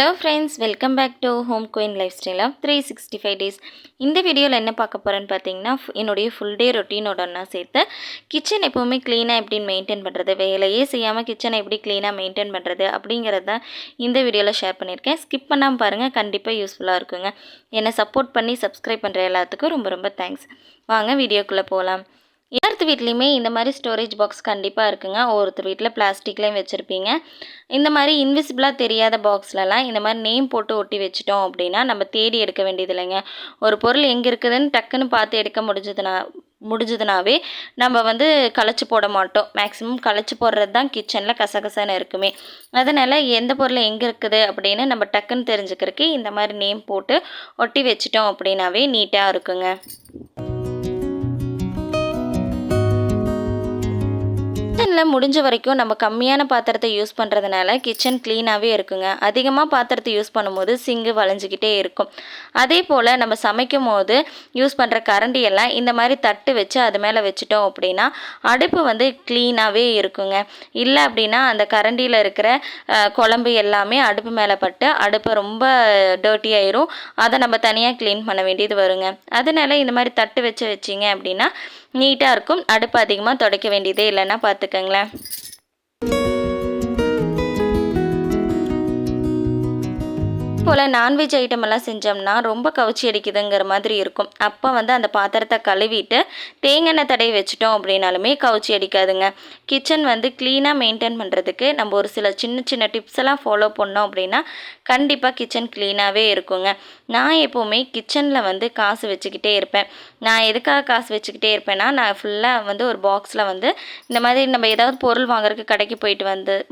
Hello friends, welcome back to home queen life style of 365 days. இந்த வீடியோவில் என்ன பார்க்க போகிறேன்னு பார்த்தீங்கன்னா, என்னுடைய ஃபுல் டே ரொட்டீனோட ஒன்றா சேர்த்து கிச்சன் எப்போவுமே க்ளீனாக எப்படின்னு மெயின்டைன் பண்ணுறது, வேலையே செய்யாமல் கிச்சனை எப்படி க்ளீனாக மெயின்டைன் பண்ணுறது அப்படிங்கிறது தான் இந்த வீடியோவில் ஷேர் பண்ணியிருக்கேன். ஸ்கிப் பண்ணாமல் பாருங்கள், கண்டிப்பாக யூஸ்ஃபுல்லாக இருக்குங்க. என்னை சப்போர்ட் பண்ணி சப்ஸ்கிரைப் பண்ணுற எல்லாத்துக்கும் ரொம்ப ரொம்ப தேங்க்ஸ். வாங்க வீடியோக்குள்ளே போகலாம். எல்லாத்து வீட்லேயுமே இந்த மாதிரி ஸ்டோரேஜ் பாக்ஸ் கண்டிப்பாக இருக்குங்க. ஒருத்தர் வீட்டில் பிளாஸ்டிக்லேயும் வச்சுருப்பீங்க. இந்த மாதிரி இன்விசிபிளாக தெரியாத பாக்ஸ்லலாம் இந்த மாதிரி நேம் போட்டு ஒட்டி வச்சிட்டோம் அப்படின்னா நம்ம தேடி எடுக்க வேண்டியது இல்லைங்க. ஒரு பொருள் எங்கே இருக்குதுன்னு டக்குன்னு பார்த்து எடுக்க முடிஞ்சதுனாவே நம்ம வந்து களைச்சி போட மாட்டோம். மேக்ஸிமம் களைச்சி போடுறது தான் கிச்சனில் கசகசன்னு இருக்குமே. அதனால் எந்த பொருள் எங்கே இருக்குது அப்படின்னு நம்ம டக்குன்னு தெரிஞ்சுக்கிறதுக்கு இந்த மாதிரி நேம் போட்டு ஒட்டி வச்சிட்டோம் அப்படின்னாவே நீட்டாக இருக்குங்க. கிச்சனில் முடிஞ்ச வரைக்கும் நம்ம கம்மியான பாத்திரத்தை யூஸ் பண்ணுறதுனால கிச்சன் க்ளீனாகவே இருக்குங்க. அதிகமாக பாத்திரத்தை யூஸ் பண்ணும்போது சிங்கு வளைஞ்சிக்கிட்டே இருக்கும். அதே போல் நம்ம சமைக்கும் போது யூஸ் பண்ணுற கரண்டியெல்லாம் இந்த மாதிரி தட்டு வச்சு அது மேலே வச்சுட்டோம் அப்படின்னா அடுப்பு வந்து க்ளீனாகவே இருக்குங்க. இல்லை அப்படின்னா அந்த கரண்டியில் இருக்கிற குழம்பு எல்லாமே அடுப்பு மேலே பட்டு அடுப்பு ரொம்ப டர்ட்டி ஆயிரும். அதை நம்ம தனியாக க்ளீன் பண்ண வேண்டியது வருங்க. அதனால இந்த மாதிரி தட்டு வச்சிங்க அப்படின்னா நீட்டாக இருக்கும். அடுப்பு அதிகமாக துடைக்க வேண்டியதே இல்லைன்னா பார்த்துக்கங்களேன். போல் நான்வெஜ் ஐட்டமெல்லாம் செஞ்சோம்னா ரொம்ப கவுச்சி அடிக்குதுங்கிற மாதிரி இருக்கும். அப்போ வந்து அந்த பாத்திரத்தை கழுவிட்டு தேங்காய் தடவி வச்சிட்டோம் அப்படின்னாலுமே கவுச்சி அடிக்காதுங்க. கிச்சன் வந்து க்ளீனாக மெயின்டைன் பண்ணுறதுக்கு நம்ம ஒரு சில சின்ன சின்ன டிப்ஸ் எல்லாம் ஃபாலோ பண்ணோம் அப்படின்னா கண்டிப்பாக கிச்சன் க்ளீனாகவே இருக்குங்க. நான் எப்போவுமே கிச்சனில் வந்து காசு வச்சுக்கிட்டே இருப்பேன். நான் எதுக்காக காசு வச்சுக்கிட்டே இருப்பேன்னா, நான் ஃபுல்லாக வந்து ஒரு பாக்ஸில் வந்து இந்த மாதிரி நம்ம ஏதாவது பொருள் வாங்குறதுக்கு கடைக்கு போயிட்டு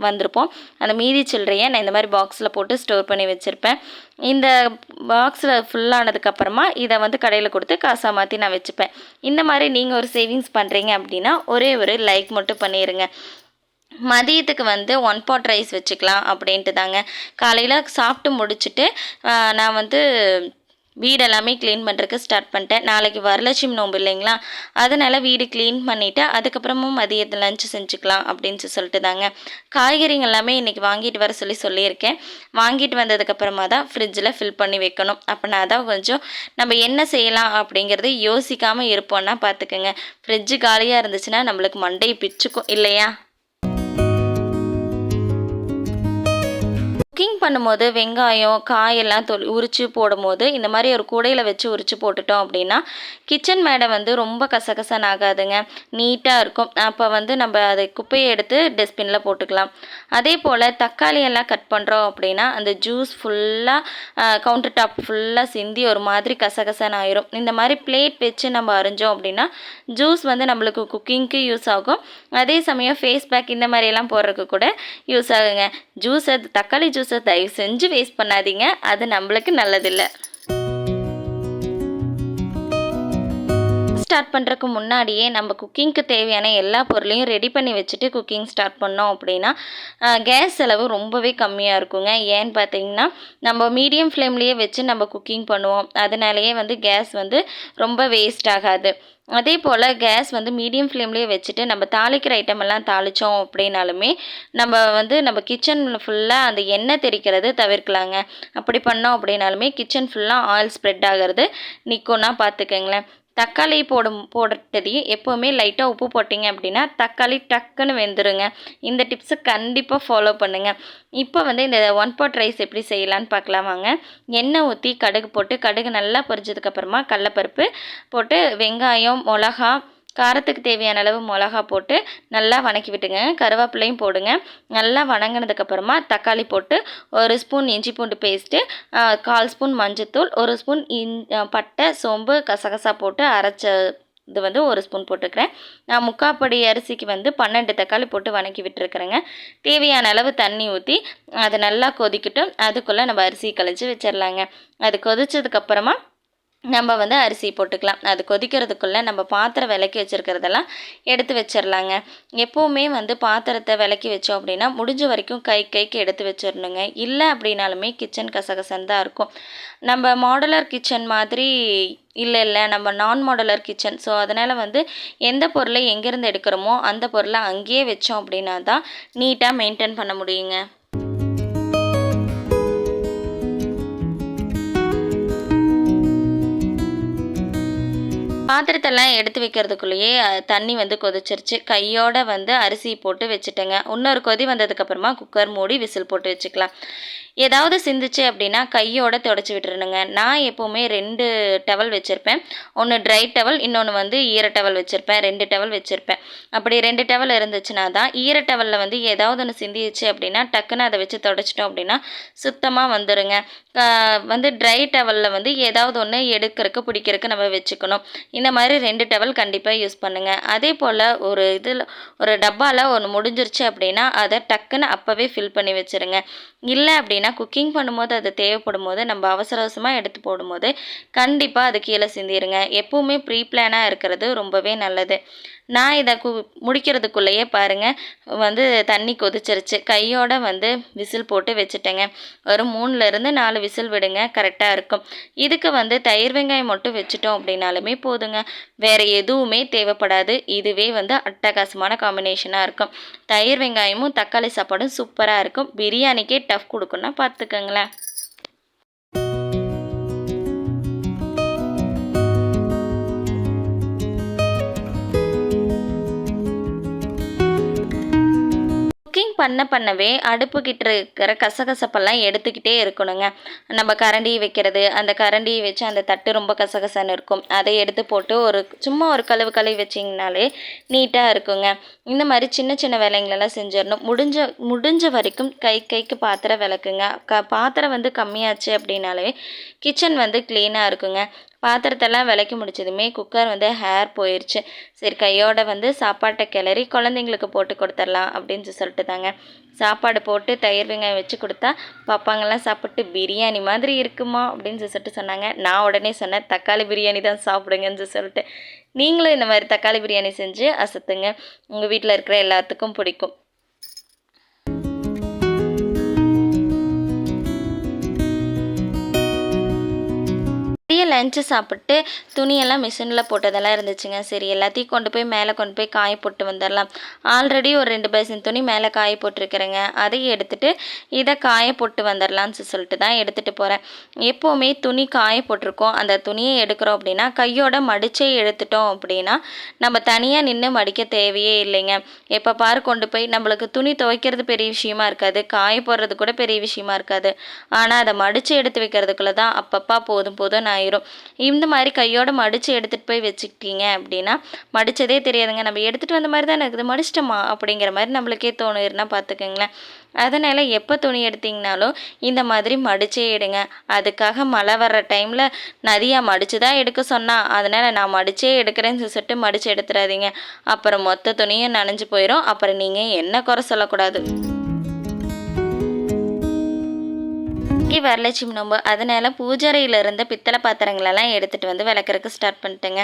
வந்திருப்போம். அந்த மீதி சில்லறையை நான் இந்த மாதிரி பாக்ஸில் போட்டு ஸ்டோர் பண்ணி வச்சுருப்பேன். இந்த பாக்ஸில் ஃபுல்லானதுக்கப்புறமா இதை வந்து கடையில் கொடுத்து காசாக மாற்றி நான் வச்சுப்பேன். இந்த மாதிரி நீங்கள் ஒரு சேவிங்ஸ் பண்ணுறீங்க அப்படின்னா ஒரே ஒரு லைக் மட்டும் பண்ணிடுங்க. மதியத்துக்கு வந்து 1 pot ரைஸ் வச்சுக்கலாம் அப்படின்ட்டு தாங்க. காலையில் சாப்பிட்டு முடிச்சுட்டு நான் வந்து வீடெல்லாமே க்ளீன் பண்ணுறதுக்கு ஸ்டார்ட் பண்ணிட்டேன். நாளைக்கு வரலட்சுமி நோம்பு இல்லைங்களா, அதனால் வீடு க்ளீன் பண்ணிவிட்டு அதுக்கப்புறமும் மதியத்தில் லஞ்சு செஞ்சுக்கலாம் அப்படின்னு சொல்லிட்டு தாங்க. காய்கறிங்க எல்லாமே இன்றைக்கி வாங்கிட்டு வர சொல்லியிருக்கேன். வாங்கிட்டு வந்ததுக்கப்புறமா தான் ஃப்ரிட்ஜில் ஃபில் பண்ணி வைக்கணும். அப்படின்னா தான் கொஞ்சம் நம்ம என்ன செய்யலாம் அப்படிங்கிறது யோசிக்காமல் இருப்போம்னா பார்த்துக்கோங்க. ஃப்ரிட்ஜு காலியாக இருந்துச்சுன்னா நம்மளுக்கு மண்டையை பிச்சுக்கும் இல்லையா. குக்கிங் பண்ணும்போது வெங்காயம் காயெல்லாம் உரித்து போடும்போது இந்த மாதிரி ஒரு கூடையில் வச்சு உரித்து போட்டுட்டோம் அப்படின்னா கிச்சன் மேடை வந்து ரொம்ப கசகசன்னு ஆகாதுங்க, நீட்டாக இருக்கும். அப்போ வந்து நம்ம அதை குப்பையை எடுத்து டஸ்ட்பினில் போட்டுக்கலாம். அதே போல் தக்காளி எல்லாம் கட் பண்ணுறோம் அப்படின்னா அந்த ஜூஸ் ஃபுல்லாக கவுண்டர் டாப் ஃபுல்லாக சிந்தி ஒரு மாதிரி கசகசன்னு ஆயிரும். இந்த மாதிரி பிளேட் வச்சு நம்ம அரிஞ்சோம் அப்படின்னா ஜூஸ் வந்து நம்மளுக்கு குக்கிங்க்கு யூஸ் ஆகும். அதே சமயம் ஃபேஸ் பேக் இந்த மாதிரியெல்லாம் போடுறதுக்கு கூட யூஸ் ஆகுங்க. ஜூஸை தக்காளி ஜூஸை தயவு செஞ்சு வேஸ்ட் பண்ணாதீங்க, அது நம்மளுக்கு நல்லதில்லை. ஸ்டார்ட் பண்ணுறதுக்கு முன்னாடியே நம்ம குக்கிங்க்கு தேவையான எல்லா பொருளையும் ரெடி பண்ணி வச்சுட்டு குக்கிங் ஸ்டார்ட் பண்ணோம் அப்படின்னா கேஸ் செலவு ரொம்பவே கம்மியாக இருக்குங்க. ஏன்னு பார்த்தீங்கன்னா நம்ம மீடியம் ஃப்ளேம்லேயே வச்சு நம்ம குக்கிங் பண்ணுவோம். அதனாலேயே வந்து கேஸ் வந்து ரொம்ப வேஸ்ட் ஆகாது. அதே போல் கேஸ் வந்து மீடியம் ஃப்ளேம்லேயே வச்சுட்டு நம்ம தாளிக்கிற ஐட்டமெல்லாம் தாளித்தோம் அப்படின்னாலுமே நம்ம கிச்சன் ஃபுல்லாக அந்த எண்ணெய் தெறிக்கிறது தவிர்க்கலாங்க. அப்படி பண்ணோம் அப்படின்னாலுமே கிச்சன் ஃபுல்லாக ஆயில் ஸ்ப்ரெட் ஆகிறது நிற்கும்னா பார்த்துக்கங்களேன். தக்காளி போடுறதையும் எப்போவுமே லைட்டாக உப்பு போட்டிங்க அப்படின்னா தக்காளி டக்குன்னு வெந்துருங்க. இந்த டிப்ஸை கண்டிப்பாக ஃபாலோ பண்ணுங்கள். இப்போ வந்து இந்த 1 pot ரைஸ் எப்படி செய்யலான்னு பார்க்கலாம் வாங்க. எண்ணெய் ஊற்றி கடுகு போட்டு கடுகு நல்லா பொரிச்சதுக்கப்புறமா கடலப்பருப்பு போட்டு வெங்காயம் மிளகா காரத்துக்கு தேவையான அளவு மிளகா போட்டு நல்லா வணக்கி விட்டுங்க. கருவேப்பிலையும் போடுங்க. நல்லா வணங்கினதுக்கப்புறமா தக்காளி போட்டு 1 ஸ்பூன் இஞ்சி பூண்டு பேஸ்ட்டு 1/4 ஸ்பூன் மஞ்சத்தூள் 1 ஸ்பூன் பட்டை சோம்பு கசகசா போட்டு அரைச்ச இது வந்து 1 ஸ்பூன் போட்டுக்கிறேன். நான் 3/4 படி அரிசிக்கு வந்து 12 தக்காளி போட்டு வணக்கி விட்டுருக்குறேங்க. தேவையான அளவு தண்ணி ஊற்றி அது நல்லா கொதிக்கட்டும். அதுக்குள்ளே நம்ம அரிசி கழிச்சு வச்சிடலாங்க. அது கொதிச்சதுக்கப்புறமா நம்ம வந்து அரிசி போட்டுக்கலாம். அது கொதிக்கிறதுக்குள்ளே நம்ம பாத்திரம் விளக்கி வச்சுருக்கிறதெல்லாம் எடுத்து வச்சிடலாங்க. எப்போவுமே வந்து பாத்திரத்தை விளக்கி வச்சோம் அப்படின்னா முடிஞ்ச வரைக்கும் கைக்கு எடுத்து வச்சிடணுங்க. இல்லை அப்படின்னாலுமே கிச்சன் கசகசன்னு தான் இருக்கும். நம்ம மாடுலர் கிச்சன் மாதிரி இல்லை நம்ம நான் மாடுலர் கிச்சன். ஸோ அதனால் வந்து எந்த பொருளை எங்கேருந்து எடுக்கிறோமோ அந்த பொருளை அங்கேயே வச்சோம் அப்படின்னா தான் நீட்டாக மெயின்டைன் பண்ண முடியுங்க. பாத்திரத்தெல்லாம் எடுத்து வைக்கிறதுக்குள்ளேயே தண்ணி வந்து கொதிச்சிருச்சு. கையோட வந்து அரிசி போட்டு வச்சுட்டேங்க. இன்னொரு கொதி வந்ததுக்கப்புறமா குக்கர் மூடி விசில் போட்டு வச்சுக்கலாம். ஏதாவது சிந்துச்சு அப்படின்னா கையோட தொடச்சி விட்டுறணுங்க. நான் எப்போவுமே 2 டவல் வச்சுருப்பேன். ஒன்று ட்ரை டவல், இன்னொன்று வந்து ஈர டவல் வச்சுருப்பேன். 2 டவல் வச்சுருப்பேன். அப்படி 2 டவல் இருந்துச்சுன்னா தான் ஈர டவலில் வந்து ஏதாவது ஒன்று சிந்திடுச்சு அப்படின்னா டக்குன்னு அதை வச்சு தொடச்சிட்டோம் அப்படின்னா சுத்தமாக வந்துடுங்க. வந்து ட்ரை டவலில் வந்து ஏதாவது ஒன்று எடுக்கிறதுக்கு பிடிக்கிறதுக்கு நம்ம வச்சுக்கணும். இந்த மாதிரி 2 டவல் கண்டிப்பாக யூஸ் பண்ணுங்கள். அதே போல் ஒரு டப்பாவில் ஒன்று முடிஞ்சிருச்சு அப்படின்னா அதை டக்குன்னு அப்போவே ஃபில் பண்ணி வச்சுருங்க. இல்லை அப்படின்னா குக்கிங் பண்ணும்போது அது தேவைப்படும் போது நம்ம அவசர அவசரமாக எடுத்து போடும்போது கண்டிப்பாக அது கீழே சிந்திடுங்க. எப்போவுமே ப்ரீ பிளானாக இருக்கிறது ரொம்பவே நல்லது. நான் இதை முடிக்கிறதுக்குள்ளேயே பாருங்கள் வந்து தண்ணி கொதிச்சிருச்சு. கையோட வந்து விசில் போட்டு வச்சுட்டேங்க. ஒரு 3லேருந்து 4 விசில் விடுங்க, கரெக்டாக இருக்கும். இதுக்கு வந்து தயிர் வெங்காயம் மட்டும் வச்சுட்டோம் அப்படின்னாலுமே போதுங்க. வேறு எதுவுமே தேவைப்படாது. இதுவே வந்து அட்டகாசமான காம்பினேஷனாக இருக்கும். தயிர் வெங்காயமும் தக்காளி சாப்பாடும் சூப்பராக இருக்கும். பிரியாணிக்கே டஃப் கொடுக்குன்னா பார்த்துக்கங்களேன். குக்கிங் பண்ணவே அடுப்புக்கிட்ட இருக்கிற கசகசப்பெல்லாம் எடுத்துக்கிட்டே இருக்கணுங்க. நம்ம கரண்டி வைக்கிறது, அந்த கரண்டியை வச்சு அந்த தட்டு ரொம்ப கசகசன்னு இருக்கும். அதை எடுத்து போட்டு சும்மா ஒரு கழுவி வச்சிங்கனாலே நீட்டாக இருக்குங்க. இந்த மாதிரி சின்ன சின்ன வேலைங்களெல்லாம் செஞ்சிடணும். முடிஞ்ச வரைக்கும் கைக்கு பாத்திரம் விளக்குங்க. பாத்திரம் வந்து கம்மியாச்சு அப்படின்னாலே கிச்சன் வந்து க்ளீனாக இருக்குங்க. பாத்திரத்தெல்லாம் விளக்கி முடிச்சதுமே குக்கர் வந்து ஹேர் போயிடுச்சு. சரி கையோட வந்து சாப்பாட்டை கிளறி குழந்தைங்களுக்கு போட்டு கொடுத்துடலாம் அப்படின்னு சொல்லிட்டு தாங்க சாப்பாடு போட்டு தயிர் வெங்காயம் வச்சு கொடுத்தா பாப்பாங்கெல்லாம் சாப்பிட்டு பிரியாணி மாதிரி இருக்குமா அப்படின்னு சொல்லிட்டு சொன்னாங்க. நான் உடனே சொன்னேன் தக்காளி பிரியாணி தான் சாப்பிடுங்கன்னு சொல்லிட்டு. நீங்களும் இந்த மாதிரி தக்காளி பிரியாணி செஞ்சு அசத்துங்க. உங்கள் வீட்டில் இருக்கிற எல்லாத்துக்கும் பிடிக்கும். லஞ்சு சாப்பிட்டு துணியெல்லாம் மிஷினில் போட்டதெல்லாம் இருந்துச்சுங்க. சரி எல்லாத்தையும் கொண்டு போய் காய போட்டு வந்துடலாம். ஆல்ரெடி ஒரு 2 பர்சன்ட் துணி மேலே காய போட்டிருக்கிறேங்க. அதையும் எடுத்துகிட்டு இதை காய போட்டு வந்துடலான்னு சொல்லிட்டு தான் எடுத்துகிட்டு போகிறேன். எப்போவுமே துணி காய போட்டிருக்கோம், அந்த துணியை எடுக்கிறோம் அப்படின்னா கையோட மடிச்சே எடுத்துட்டோம் அப்படின்னா நம்ம தனியாக நின்று மடிக்க தேவையே இல்லைங்க. எப்போ பாரு கொண்டு போய் நம்மளுக்கு துணி துவைக்கிறது பெரிய விஷயமா இருக்காது, காய போடுறது கூட பெரிய விஷயமா இருக்காது. ஆனால் அதை மடித்து எடுத்து வைக்கிறதுக்குள்ளே தான் அப்பப்பா போதும் ஆயிரும். இந்த மாதிரி கையோட மடித்து எடுத்துகிட்டு போய் வச்சுக்கிட்டீங்க அப்படின்னா மடித்ததே தெரியாதுங்க. நம்ம எடுத்துகிட்டு வந்த மாதிரி தான் இருக்குது, மடிச்சிட்டோமா அப்படிங்கிற மாதிரி நம்மளுக்கே தோணுதுன்னா பார்த்துக்கோங்களேன். அதனால் எப்போ துணி எடுத்திங்கனாலும் இந்த மாதிரி மடிச்சே எடுங்க. அதுக்காக மழை வர்ற டைமில் நதியாக மடித்து தான் எடுக்க சொன்னால் அதனால் நான் மடிச்சே எடுக்கிறேன்னு சொல்லிட்டு மடித்து எடுத்துடாதீங்க. அப்புறம் மொத்த துணியும் நனைஞ்சு போயிடும். அப்புறம் நீங்கள் என்ன குறை சொல்லக்கூடாது. வரலட்சுமி நோம்பு, அதனால் பூஜைறையில் இருந்த பித்தளை பாத்திரங்களெல்லாம் எடுத்துகிட்டு வந்து விளக்குறதுக்கு ஸ்டார்ட் பண்ணிட்டேங்க.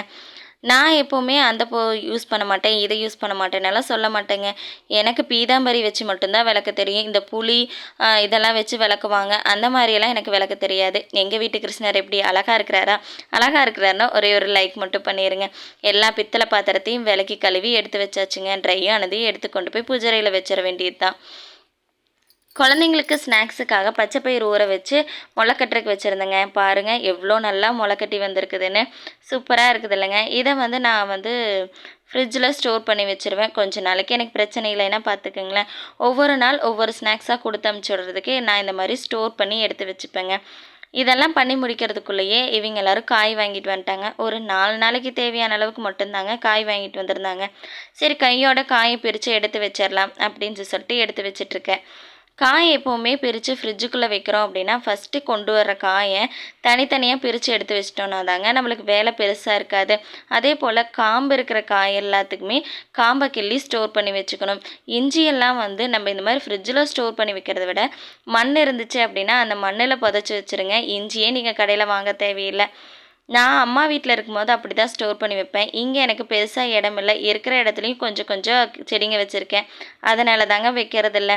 நான் எப்போவுமே அந்த யூஸ் பண்ண மாட்டேன், இதை யூஸ் பண்ண மாட்டேன்னெல்லாம் சொல்ல மாட்டேங்க. எனக்கு பீதாம்பரி வச்சு மட்டும்தான் விளக்க தெரியும். இந்த புளி இதெல்லாம் வச்சு விளக்குவாங்க, அந்த மாதிரியெல்லாம் எனக்கு விளக்க தெரியாது. எங்கள் வீட்டு கிருஷ்ணர் எப்படி அழகாக இருக்கிறாருன்னா ஒரே ஒரு லைக் மட்டும் பண்ணிடுங்க. எல்லா பித்தளை பாத்திரத்தையும் விளக்கி கழுவி எடுத்து வச்சாச்சுங்க. ட்ரை ஆனதையும் எடுத்து கொண்டு போய் பூஜைறையில் வச்சிட வேண்டியது தான். குழந்தைங்களுக்கு ஸ்நாக்ஸுக்காக பச்சை பயிறு ஊற வச்சு முளைக்கட்டுறதுக்கு வச்சுருந்தேங்க. பாருங்கள் எவ்வளோ நல்லா முளைக்கட்டி வந்திருக்குதுன்னு. சூப்பராக இருக்குது இல்லைங்க. இதை வந்து நான் வந்து ஃப்ரிட்ஜில் ஸ்டோர் பண்ணி வச்சுருவேன். கொஞ்சம் நாளைக்கு எனக்கு பிரச்சனை இல்லைன்னா பார்த்துக்குங்களேன். ஒவ்வொரு நாள் ஒவ்வொரு ஸ்நாக்ஸாக கொடுத்து அமுச்சு விட்றதுக்கு நான் இந்த மாதிரி ஸ்டோர் பண்ணி எடுத்து வச்சுப்பேங்க. இதெல்லாம் பண்ணி முடிக்கிறதுக்குள்ளேயே இவங்க எல்லோரும் காய் வாங்கிட்டு வந்துட்டாங்க. ஒரு 4 நாளைக்கு தேவையான அளவுக்கு மட்டும்தாங்க காய் வாங்கிட்டு வந்திருந்தாங்க. சரி கையோட காயை பிரித்து எடுத்து வச்சிடலாம் அப்படின்னு சொல்லிட்டு எடுத்து வச்சிட்ருக்கேன். காய் எப்போவுமே பிரித்து ஃப்ரிட்ஜுக்குள்ளே வைக்கிறோம் அப்படின்னா ஃபஸ்ட்டு கொண்டு வர்ற காயை தனித்தனியாக பிரித்து எடுத்து வச்சிட்டோன்னா தாங்க நம்மளுக்கு வேலை பெருசாக இருக்காது. அதே போல் காம்பு இருக்கிற காய் எல்லாத்துக்குமே காம்பை கிள்ளி ஸ்டோர் பண்ணி வச்சுக்கணும். இஞ்சியெல்லாம் வந்து நம்ம இந்த மாதிரி ஃப்ரிட்ஜில் ஸ்டோர் பண்ணி வைக்கிறத விட மண் இருந்துச்சு அப்படின்னா அந்த மண்ணில் புதைச்சி வச்சுருங்க. இஞ்சியே நீங்கள் கடையில் வாங்க தேவையில்லை. நான் அம்மா வீட்டில் இருக்கும்போது அப்படி தான் ஸ்டோர் பண்ணி வைப்பேன். இங்கே எனக்கு பெருசாக இடம் இல்லை, இருக்கிற இடத்துலையும் கொஞ்சம் கொஞ்சம் செடிங்க வச்சுருக்கேன், அதனால தாங்க வைக்கிறதில்ல.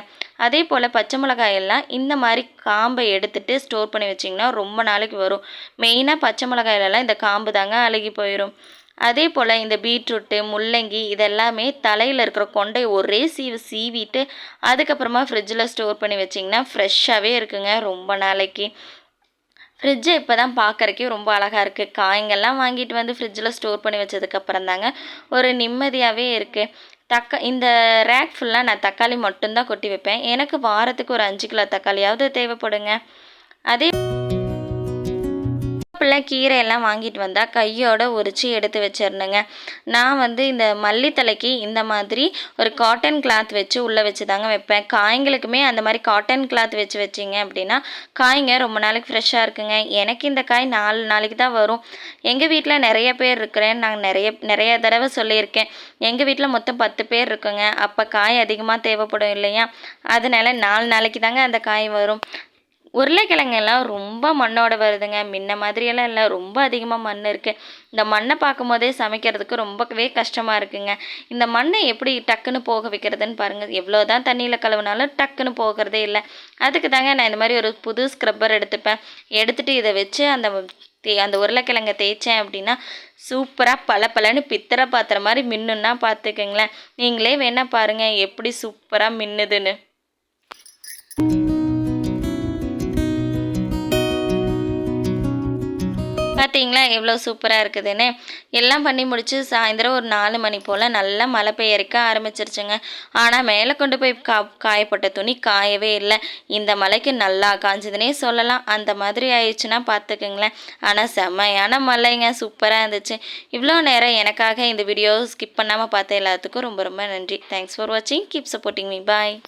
அதே போல் பச்சை மிளகாயெல்லாம் இந்த மாதிரி காம்பை எடுத்துகிட்டு ஸ்டோர் பண்ணி வச்சிங்கன்னா ரொம்ப நாளைக்கு வரும். மெயினாக பச்சை மிளகாயிலலாம் இந்த காம்பு தாங்க அழுகி போயிடும். அதே போல் இந்த பீட்ரூட்டு, முள்ளங்கி இதெல்லாமே தலையில் இருக்கிற கொண்டை ஒரே சீவிட்டு அதுக்கப்புறமா ஃப்ரிட்ஜில் ஸ்டோர் பண்ணி வச்சிங்கன்னா ஃப்ரெஷ்ஷாகவே இருக்குங்க ரொம்ப நாளைக்கு. ஃப்ரிட்ஜை இப்போ தான் பார்க்கறக்கே ரொம்ப அழகா இருக்குது. காய்ங்கள்லாம் வாங்கிட்டு வந்து ஃப்ரிட்ஜில் ஸ்டோர் பண்ணி வச்சதுக்கப்புறம் தாங்க ஒரு நிம்மதியாகவே இருக்குது. இந்த ரேக் ஃபுல்லாக நான் தக்காளி மட்டும்தான் கொட்டி வைப்பேன். எனக்கு வாரத்துக்கு ஒரு 5 கிலோ தக்காளியாவது தேவைப்படுங்க. அதே கீரையெல்லாம் வாங்கிட்டு வந்தால் கையோட உரித்து எடுத்து வச்சிடணுங்க. நான் வந்து இந்த மல்லித்தலைக்கு இந்த மாதிரி ஒரு காட்டன் கிளாத் வச்சு உள்ளே வச்சு தாங்க வைப்பேன். காய்களுக்குமே அந்த மாதிரி காட்டன் கிளாத் வச்சு வச்சிங்க அப்படின்னா காய்ங்க ரொம்ப நாளைக்கு ஃப்ரெஷ்ஷாக இருக்குங்க. எனக்கு இந்த காய் 4 நாளைக்கு தான் வரும். எங்கள் வீட்டில் நிறைய பேர் இருக்கிறேன். நான் நிறைய தடவை சொல்லியிருக்கேன். எங்கள் வீட்டில் மொத்தம் 10 பேர் இருக்குங்க. அப்போ காய் அதிகமாக தேவைப்படும் இல்லையா? அதனால 4 நாளைக்கு தாங்க அந்த காய் வரும். உருளைக்கிழங்கெல்லாம் ரொம்ப மண்ணோட வருதுங்க. முன்ன மாதிரியெல்லாம் இல்லை, ரொம்ப அதிகமாக மண் இருக்குது. இந்த மண்ணை பார்க்கும்போதே சமைக்கிறதுக்கு ரொம்பவே கஷ்டமாக இருக்குங்க. இந்த மண்ணை எப்படி டக்குன்னு போக வைக்கிறதுன்னு பாருங்கள். எவ்வளோ தான் தண்ணியில் கழுவினாலும் டக்குன்னு போகிறதே இல்லை. அதுக்கு தாங்க நான் இந்த மாதிரி ஒரு புது ஸ்க்ரப்பர் எடுத்துப்பேன். எடுத்துகிட்டு இதை வச்சு அந்த உருளைக்கிழங்கை தேய்ச்சேன் அப்படின்னா சூப்பராக பளபளன்னு பித்தளை பாத்திரம் மாதிரி மின்னுன்னா பார்த்துக்குங்களேன். நீங்களே வேணால் பாருங்கள் எப்படி சூப்பராக மின்னுதுன்னு. பார்த்தீங்களா எவ்வளோ சூப்பராக இருக்குதுன்னு. எல்லாம் பண்ணி முடித்து சாயந்தரம் ஒரு 4 மணி போல் நல்லா மழை பெய்யறக்க ஆரம்பிச்சிருச்சுங்க. ஆனால் மேலே கொண்டு போய் காயப்பட்ட துணி காயவே இல்லை. இந்த மழைக்கு நல்லா காஞ்சதுன்னே சொல்லலாம். அந்த மாதிரி ஆயிடுச்சுன்னா பார்த்துக்குங்களேன். ஆனால் செம்மையான மழைங்க, சூப்பராக இருந்துச்சு. இவ்வளோ நேரம் எனக்காக இந்த வீடியோ ஸ்கிப் பண்ணாமல் பார்த்த எல்லாத்துக்கும் ரொம்ப ரொம்ப நன்றி. தேங்க்ஸ் ஃபார் வாட்சிங். Keep supporting me. பாய்.